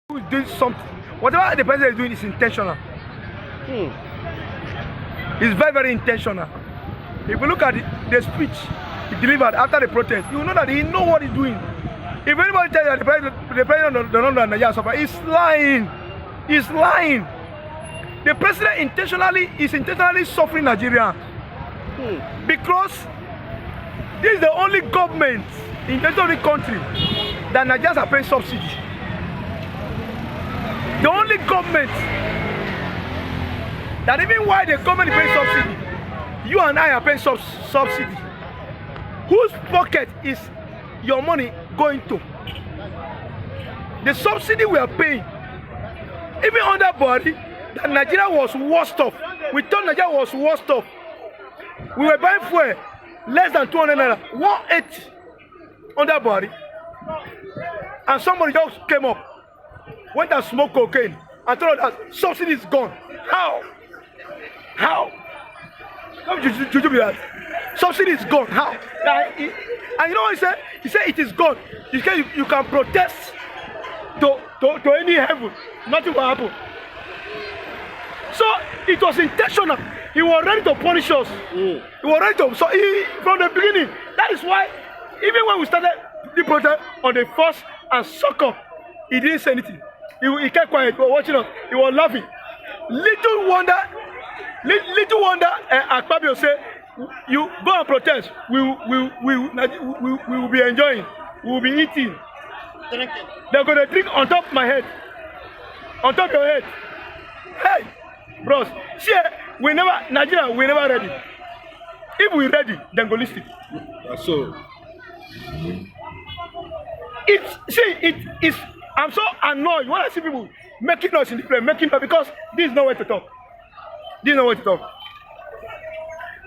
who is doing something, whatever the president is doing is intentional. It's very, very intentional. If you look at the speech he delivered after the protest, you will know that he knows what he's doing. If anybody tells you that the president of Nigeria suffer, he's lying. He's lying. The president is intentionally suffering Nigeria because this is the only government in the entire country that Nigerians are paying subsidy. The only government that even while the government is paying subsidy, you and I are paying subsidy. Whose pocket is your money going to? The subsidy we are paying, even under body, that Nigeria was worst off. We thought Nigeria was worst off. We were buying fuel less than 200 naira, 180 under body, and somebody just came up, went and smoked cocaine, and told us that subsidy is gone. How? How? How would you do that? Subsidy is gone. How? And you know what he said? He said it is gone. You can protest to any heaven. Nothing will happen. So it was intentional. He was ready to punish us. He was ready to. So from the beginning, that is why even when we started the protest on the 1st and 2nd, he didn't say anything. He kept quiet. He was watching us. He was laughing. Little wonder, Akpabio said, "You go and protest. We will be enjoying. We will be eating. Drinking. They're going to drink on top of my head, on top of your head." Hey, bros, see, Nigeria, we never ready. If we ready, then go listen. So it's. I'm so annoyed when I see people making noise in the plane, because this is no way to talk. This is no way to talk.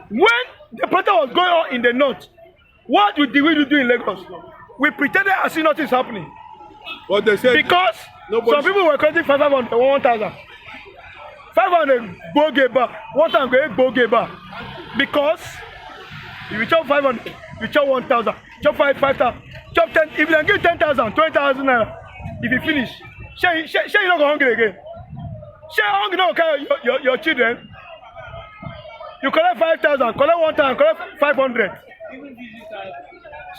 When the protest was going on in the north, what did we do in Lagos? We pretended as if nothing is happening. What they said, because some people were collecting 500, 1,000. 500 Bogeba, 1,000 Bogeba. Because if you chop 500, you chop 1,000, chop 5,000, chop 10. If you can give 10,000, 20,000 naira, if you finish, share you not go hungry again. Share hungry not carry your children. You collect 5,000, collect 1,000, collect 500.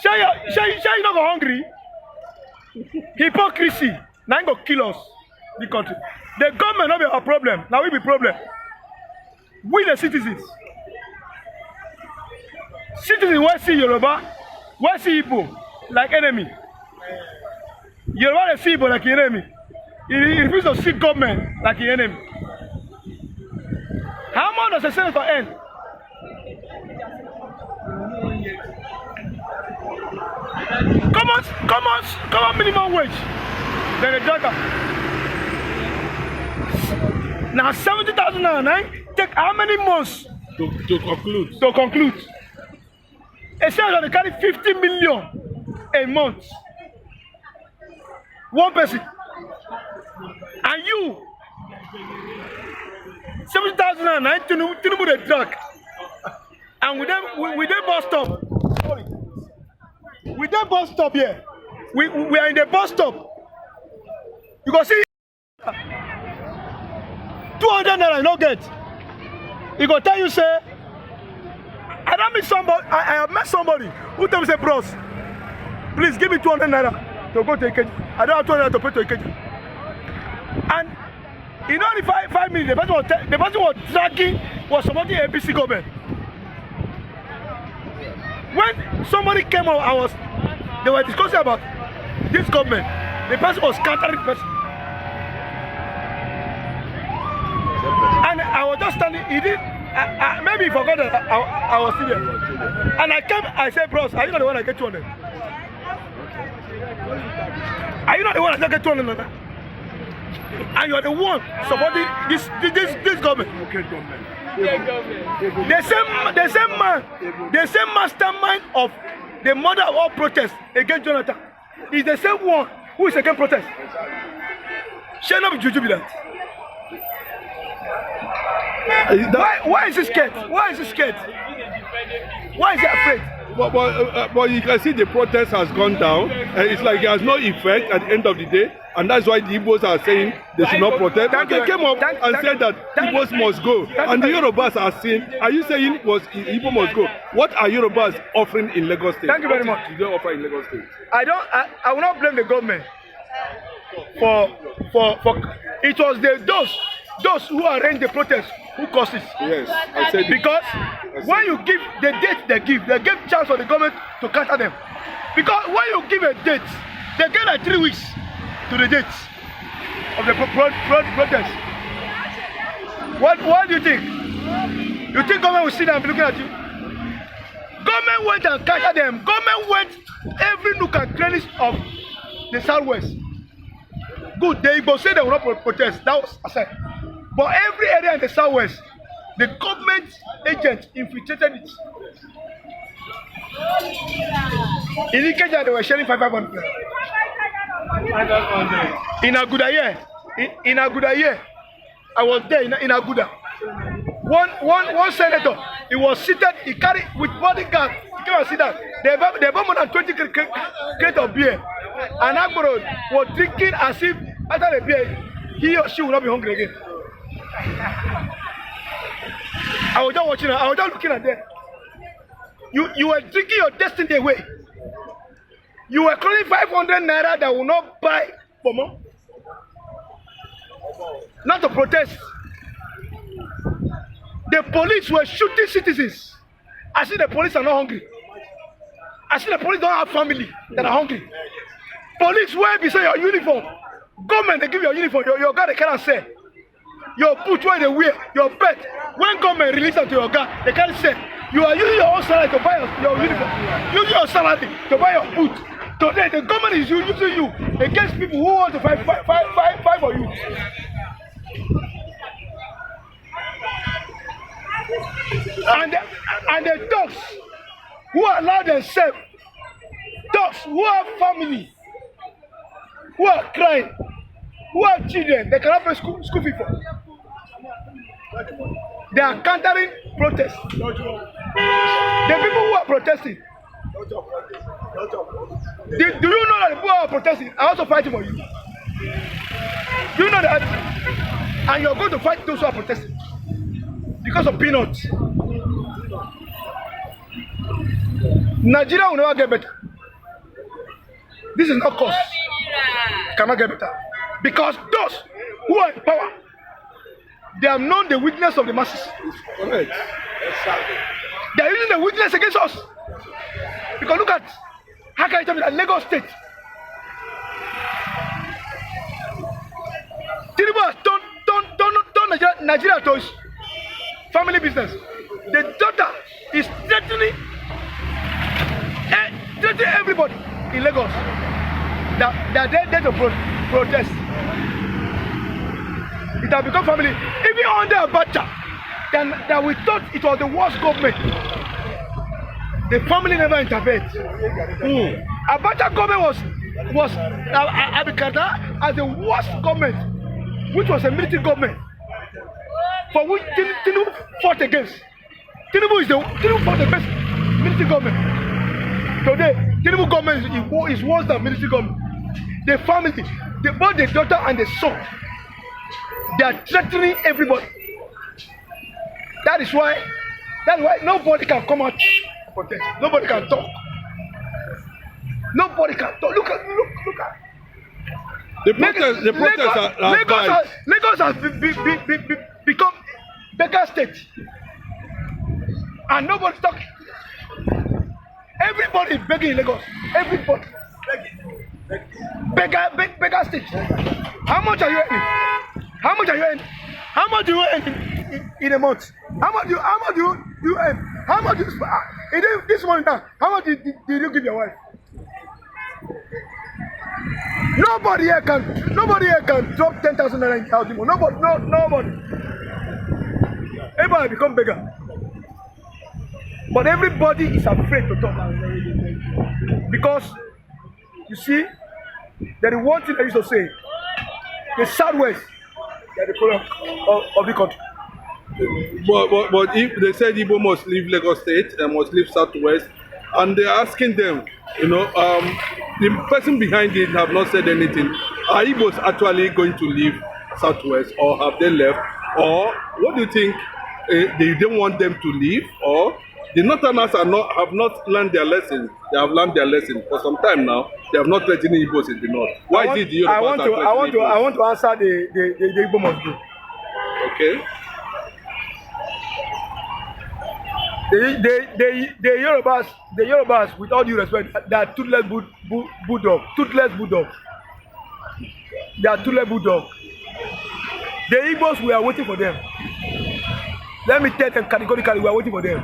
Share you not go hungry. Hypocrisy. Now go kill us. The country. The government not be our problem. Now we be problem. We the citizens. Citizens will see Yoruba, will see Igbo like enemy. Yoruba will see Igbo like enemy. He refuses to see government like an enemy. How much does the senator earn? Come on, minimum wage. Then a drugger. Now 70,000 naira. Take how many months to conclude? To conclude. A senator they carry 50 million a month. One person. And you 70,000 naira. Tinubu the drug. And with them bus stop. Sorry. With them bus stop here. We are in the bus stop. You can see 200 naira no get. He go tell you say, I don't meet somebody. I have met somebody who tell me say, bros, please give me 200 naira to go to Ikeja. I don't have 200 naira to pay to Ikeja. And in only 5 minutes, the person was dragging, was supporting APC government. When somebody came out, they were discussing about this government. The person was countering the person. And I was just standing, he did, maybe he forgot that I was still there. And I said, bros, are you not the one that get 200? Are you not the one that get 200? And you are the one supporting this government. Okay, government. The same mastermind of the mother of all protests against Jonathan is the same one who is against protest. Shall not be juju be that. Why is he scared? Why is he scared? Why is he afraid? but you can see the protest has gone down, and it's like it has no effect at the end of the day, and that's why the Igbos are saying they should not protest. But they came up and said that Igbos must go, and the Yorubas are saying, are you saying Igbo must go? What are Yorubas offering in Lagos State? Thank you very much. What do they offer in Lagos State? I will not blame the government for it was those who arranged the protest who caused it. Yes, I said because when you give the date they give chance for the government to counter them. Because when you give a date, they get like 3 weeks to the date of the protest. What do you think? You think government will sit down and be looking at you? Government went and counter them. Government went every nook and cranny of the southwest. Good, the Igbos said they will not protest. That was aside. But every area in the southwest, the government agents infiltrated it. In Ikeja, they were sharing 500. In Agudaye, I was there in Aguda. One senator, he was seated, he carried with bodyguard, he came and sit down. They bought more than 20 crates of beer. And Agboro was drinking as if after the beer, he or she will not be hungry again. I was just watching her, I was just looking at them. You were drinking your destiny away. You were calling 500 naira that will not buy Pomo. Not to protest. The police were shooting citizens. I see the police are not hungry. I see the police don't have family that are hungry. Police wear beside your uniform. Government, they give you your uniform. Your guy, they cannot say. Your boot, where they wear, your belt. When government release them to your guy, they can't say. You are using your own salary to buy your uniform. Using your salary to buy your boot. Today, the government is using you against people who want to fight for you. And the dogs who allow themselves, dogs who have family, who are crying, who have children, they cannot pay school fee for. They are countering protests. The people who are protesting, do you know that the people who are protesting are also fighting for you? Do you know that? And you're going to fight those who are protesting because of peanuts. Nigeria will never get better. This is not cause. Cannot get better. Because those who are in power, they have known the weakness of the masses. Correct. They are using the weakness against us. Because look at, how can you tell me that Lagos State, Tinubu has turned Nigeria to his family business. The daughter is threatening everybody in Lagos that they're there to protest. It has become family. Even under Abacha, that we thought it was the worst government, the family never intervened. Abacha government was Abikata as the worst government, which was a military government, for which Tinubu fought against. Tinubu fought against military government. Today, Tinubu government is worse than military government. The family, both the daughter and the son, they are threatening everybody. That is why nobody can come out and protest. Nobody can talk. Nobody can talk. Look at. The protest Lagos has become beggar state, and nobody's talking. Everybody is begging in Lagos. Everybody. Beggar state. How much are you earning? How much are you earning? How much do you earn in a month? How much do you earn? How much do you spend? This morning now, how much did you give your wife? Nobody here can drop 10,000 naira in house. Nobody. Everybody become beggar. But everybody is afraid to talk. Because, you see, there is one thing I used to say. The Southwest, they are the problem of the country. But if they said Igbo must leave Lagos State and must leave Southwest, and they're asking them, the person behind it have not said anything. Are Igbos actually going to leave Southwest, or have they left? Or what do you think? They don't want them to leave, or the Northerners have not learned their lesson. They have learned their lesson for some time now. They have not threatened Igbos in the north. Why is it the Yorubas I want to answer the Igbo must go. Okay. The Yorubas, with all due respect, they are toothless bulldog. Toothless bulldog. They are toothless bulldog. The Igbos, we are waiting for them. Let me tell them categorically, we are waiting for them.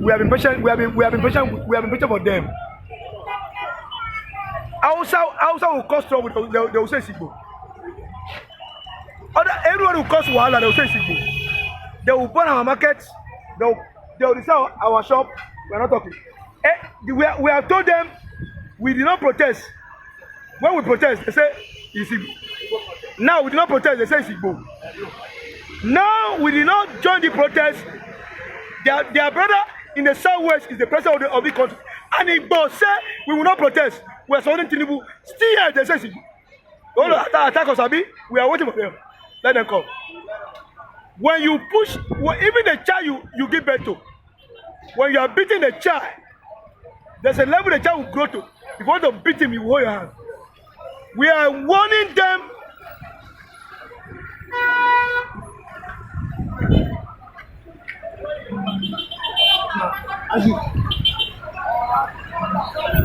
We have been patient. We have been patient for them. Hausa will cause trouble. They will say Sigbo. Everyone will cause wahala. They will say Sigbo. They will burn our markets. They will destroy our shop. We are not talking. We have told them we did not protest. When we protest, they say it's Igbo. Now we did not protest. They say it's Igbo. Now we did not join the protest. Their brother in the southwest is the president of the country, and Igbo say we will not protest. We are supporting Tinubu. Still here, they say it's Igbo. All attack us, Abi. We are waiting for them. Let them come. When you push, even the child you give birth to, when you are beating the child, there's a level the child will grow to. If you want to beat him, you hold your hand. We are warning them.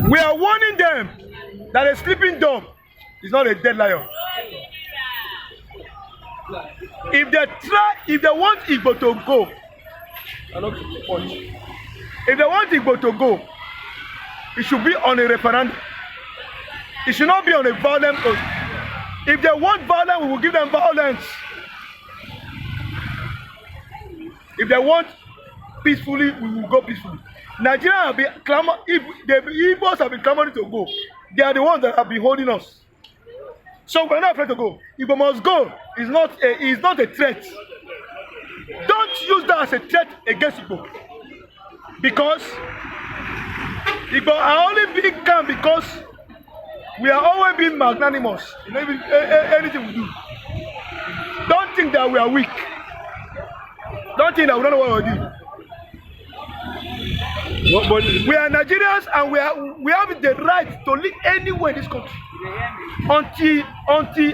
We are warning them that a sleeping dog is not a dead lion. If they want Igbo to go, if they want Igbo to go, it should be on a referendum. It should not be on a violent. If they want violence, we will give them violence. If they want peacefully, we will go peacefully. Nigeria have been clamoring. If the Igbos have been clamoring to go, they are the ones that have been holding us. So we're not afraid to go. Igbo must go. It's not a threat. Don't use that as a threat against Igbo. Because Igbo are only being calm because we are always being magnanimous in anything we do. Don't think that we are weak. Don't think that we don't know what we do. We are Nigerians, and we have the right to live anywhere in this country until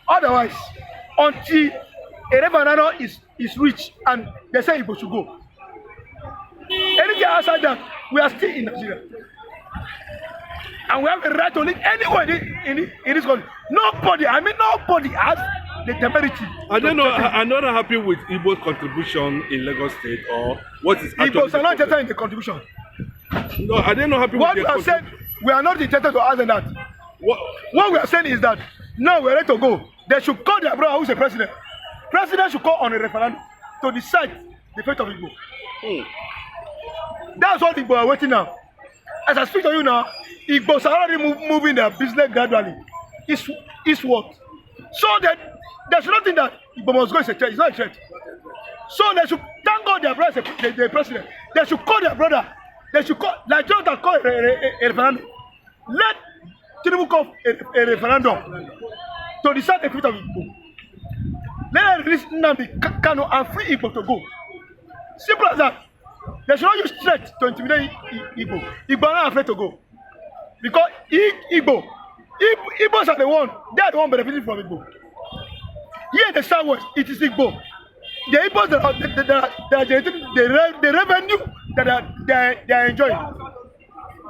otherwise, until a referendum is reached and they say Igbo should go. Anything outside that, we are still in Nigeria, and we have the right to live anywhere in this country. Nobody has the temerity. I'm not happy with Igbo's contribution in Lagos State, or what is actually Igbos are not interested in the contribution. No, are they not happy what with we have said? We are not interested to ask them that. What we are saying is that now we are ready to go. They should call their brother who's the president. President should call on a referendum to decide the fate of Igbo. That's what Igbo are waiting now. As I speak to you now, Igbos are already moving their business gradually. It's what? So that they should not think that Igbo must go is a threat. It's not a threat. So they should thank God their brother, the president. They should call their brother. They should call, like Jonathan call a referendum. Let Tinubu call a referendum to decide the fate of Igbo. Let them release Nnamdi Kanu and free Igbo to go. Simple as that. They should not use threat to intimidate Igbo. Igbo are not afraid to go. Because Igbos are the one, they are the one benefiting from Igbo. Here in the southwest, it is Igbo. The Igbos that are generating the revenue that they are enjoying.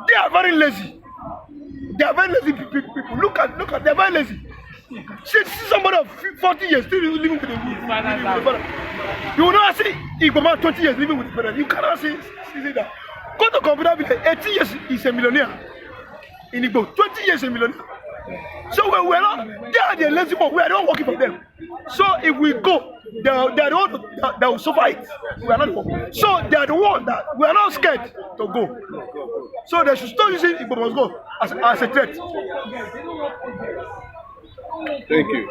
They are very lazy. They are very lazy people. Look at, they are very lazy. See somebody of 40 years still living with the father. You will not see Igbo man 20 years living with the father. You cannot see that. Go to computer village, 18 years is a millionaire. In Igbo, 20 years a millionaire. So we are not, they are the lazy one. We are not working for them. So if we go, they are the one that will suffer it. We are not the one. So they are the one that we are not scared to go. So they should stop using Igbo must go as a threat. Thank you.